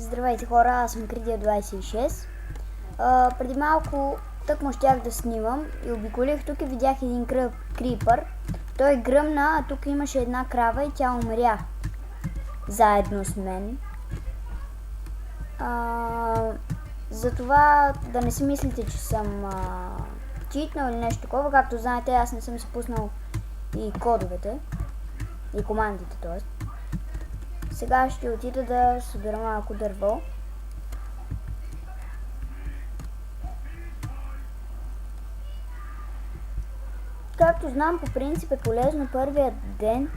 Здравейте хора, аз съм Кридия26. Преди малко тъкмо щях да снимам и обиколих тук и видях един крипър. Той гръмна, а тук имаше една крава и тя умря заедно с мен. Затова да не си мислите, че съм читнал или нещо такова. Както знаете, аз не съм си пуснал и кодовете и командите, т.е. Сега ще отида да събера малко дърво. Както знам, по принцип е полезно първият ден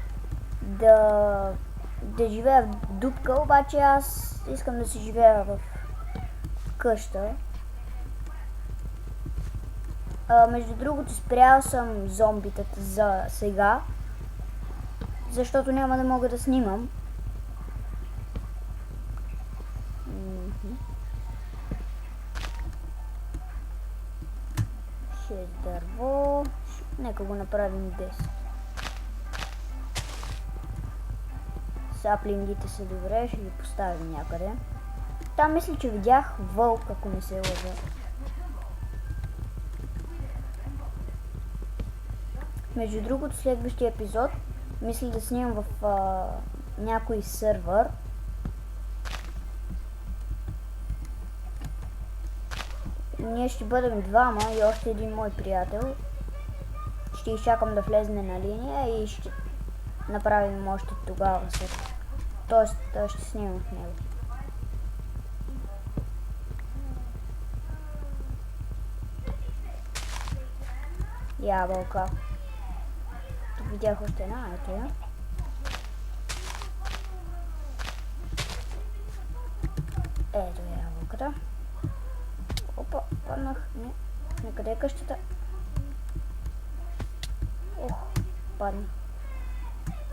да живея в дупка, обаче аз искам да си живея в къща. Между другото, спрял съм зомбитата за сега, защото няма да мога да снимам. Дърво. Нека го направим 10. Саплингите са добре, ще ги поставим някъде. Там мисля, че видях вълк, ако не се лъжа. Между другото, следващия епизод мисля да снимам в някой сървър. Ние ще бъдем двама и още един мой приятел. Ще изчакам да влезне на линия и ще направим още тогава след. Тоест ще снимам в него. Ябълка. Тук видях още една, ето я. Ето е ябълката. Опа, паднах. Не, къде е къщата? Ох, падна.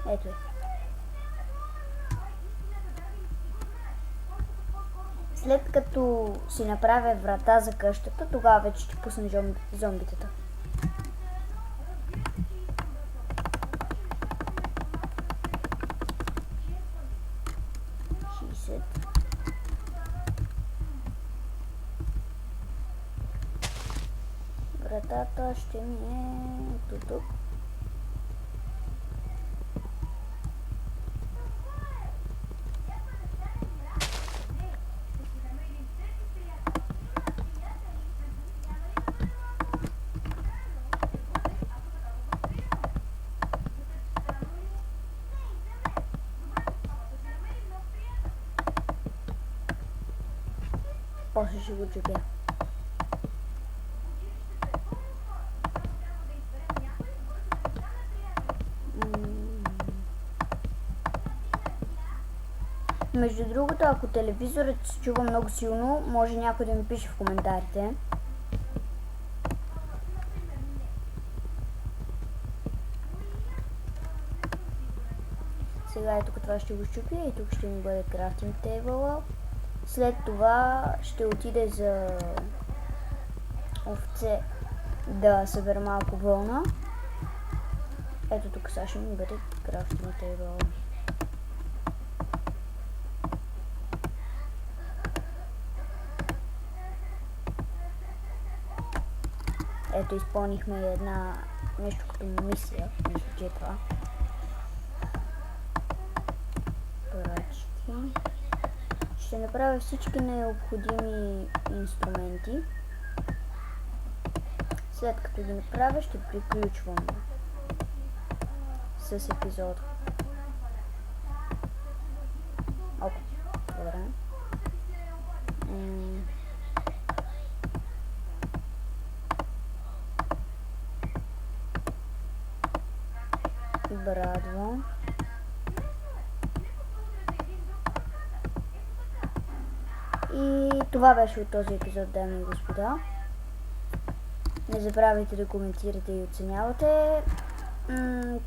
Ето е. След като си направя врата за къщата, тогава вече ще пусна зомбитата. Вратата ще ми е тук. После ще го чупя. Между другото, ако телевизорът се чува много силно, може някой да ми пише в коментарите. Сега ето това ще го щупя и тук ще ми бъде крафтинг тейбъла. След това ще отида за овце да събера малко вълна. Ето тук сега ще ми бъде крафтинг тейбъла. Ето изпълнихме една нещо като мисия, мисля, че е това. Прачки. Ще направя всички необходими инструменти. След като ги направя, ще приключвам с епизода. Оп, добре. Брадво. И това беше от този епизод, дами и господа. Не забравяйте да коментирате и оценявате.